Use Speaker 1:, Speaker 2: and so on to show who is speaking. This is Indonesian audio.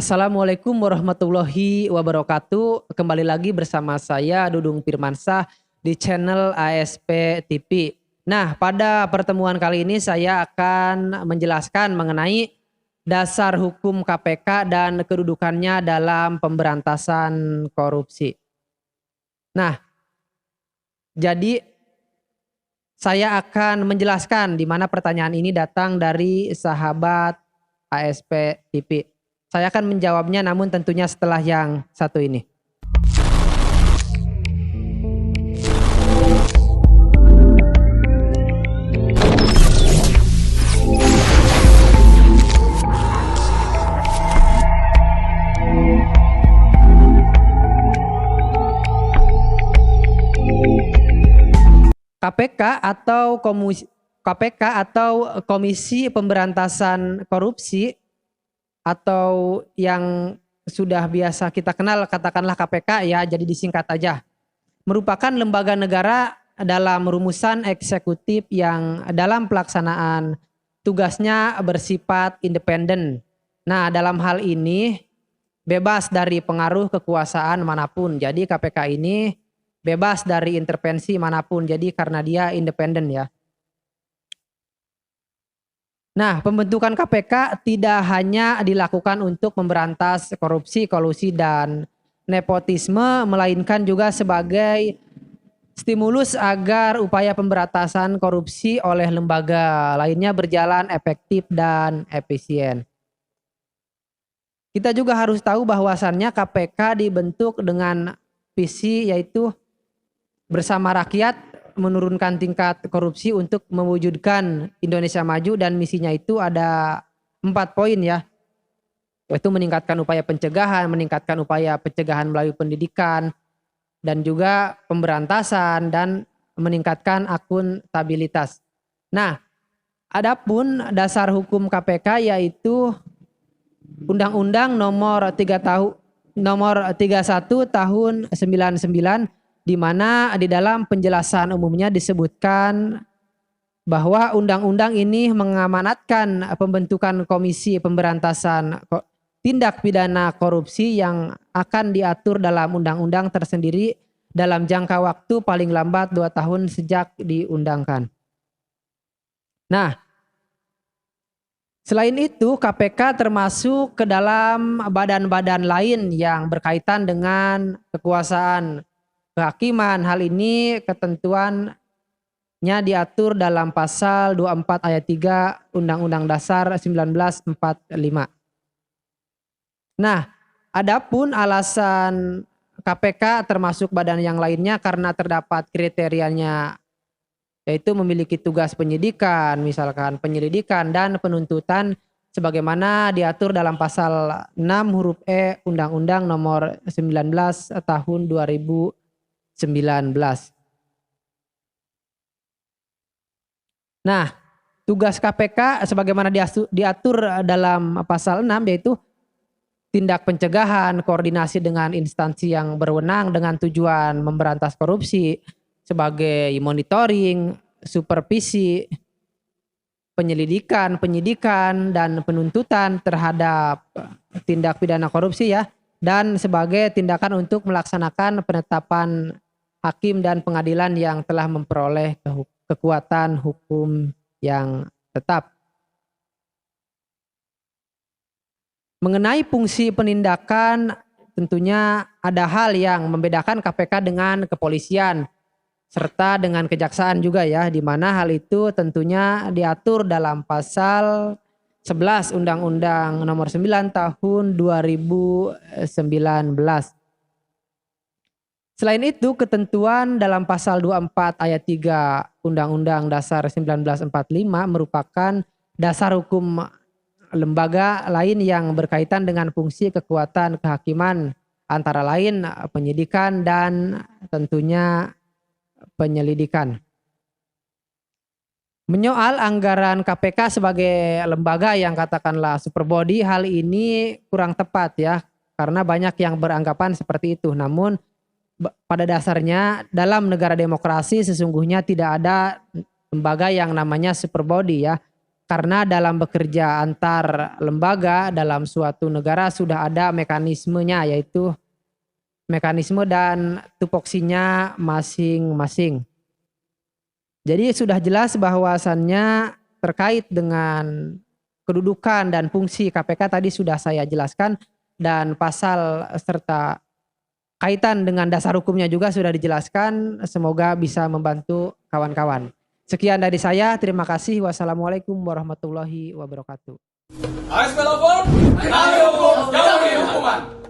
Speaker 1: Assalamualaikum warahmatullahi wabarakatuh. Kembali lagi bersama saya Dudung Firmansyah di channel ASP TV. Nah, pada pertemuan kali ini saya akan menjelaskan mengenai dasar hukum KPK dan kedudukannya dalam pemberantasan korupsi. Nah, jadi saya akan menjelaskan di mana pertanyaan ini datang dari sahabat ASP TV. Saya akan menjawabnya namun tentunya setelah yang satu ini. KPK atau Komisi Pemberantasan Korupsi atau yang sudah biasa kita kenal katakanlah KPK ya, jadi disingkat aja. Merupakan lembaga negara dalam rumusan eksekutif yang dalam pelaksanaan tugasnya bersifat independen. Nah, dalam hal ini bebas dari pengaruh kekuasaan manapun. Jadi KPK ini bebas dari intervensi manapun. Jadi karena dia independen ya. Nah, pembentukan KPK tidak hanya dilakukan untuk memberantas korupsi, kolusi, dan nepotisme, melainkan juga sebagai stimulus agar upaya pemberantasan korupsi oleh lembaga lainnya berjalan efektif dan efisien. Kita juga harus tahu bahwasannya KPK dibentuk dengan visi yaitu bersama rakyat menurunkan tingkat korupsi untuk mewujudkan Indonesia maju, dan misinya itu ada 4 poin ya. Yaitu meningkatkan upaya pencegahan melalui pendidikan dan juga pemberantasan dan meningkatkan akuntabilitas. Nah, adapun dasar hukum KPK yaitu Undang-Undang nomor 31 tahun 99, di mana di dalam penjelasan umumnya disebutkan bahwa undang-undang ini mengamanatkan pembentukan Komisi Pemberantasan Tindak Pidana Korupsi yang akan diatur dalam undang-undang tersendiri dalam jangka waktu paling lambat 2 tahun sejak diundangkan. Nah, selain itu KPK termasuk ke dalam badan-badan lain yang berkaitan dengan kekuasaan kehakiman. Hal ini ketentuannya diatur dalam pasal 24 ayat 3 Undang-Undang Dasar 1945. Nah, adapun alasan KPK termasuk badan yang lainnya karena terdapat kriterianya yaitu memiliki tugas penyidikan, misalkan penyelidikan dan penuntutan sebagaimana diatur dalam pasal 6 huruf E Undang-Undang nomor 19 tahun 2019. Nah, tugas KPK sebagaimana diatur dalam pasal 6 yaitu tindak pencegahan, koordinasi dengan instansi yang berwenang dengan tujuan memberantas korupsi sebagai monitoring, supervisi, penyelidikan, penyidikan, dan penuntutan terhadap tindak pidana korupsi ya, dan sebagai tindakan untuk melaksanakan penetapan hakim dan pengadilan yang telah memperoleh kekuatan hukum yang tetap. Mengenai fungsi penindakan, tentunya ada hal yang membedakan KPK dengan kepolisian serta dengan kejaksaan juga ya, di mana hal itu tentunya diatur dalam pasal 11 Undang-Undang nomor 9 tahun 2019. Selain itu, ketentuan dalam pasal 24 ayat 3 Undang-Undang Dasar 1945 merupakan dasar hukum lembaga lain yang berkaitan dengan fungsi kekuatan kehakiman, antara lain penyidikan dan tentunya penyelidikan. Menyoal anggaran KPK sebagai lembaga yang katakanlah super body, hal ini kurang tepat ya, karena banyak yang beranggapan seperti itu. Namun pada dasarnya dalam negara demokrasi sesungguhnya tidak ada lembaga yang namanya super body ya. Karena dalam bekerja antar lembaga dalam suatu negara sudah ada mekanismenya, yaitu mekanisme dan tupoksinya masing-masing. Jadi sudah jelas bahwasannya terkait dengan kedudukan dan fungsi KPK tadi sudah saya jelaskan, dan pasal serta kaitan dengan dasar hukumnya juga sudah dijelaskan. Semoga bisa membantu kawan-kawan. Sekian dari saya, terima kasih. Wassalamualaikum warahmatullahi wabarakatuh.
Speaker 2: ASP lapor, kami hukum, jauhi hukuman.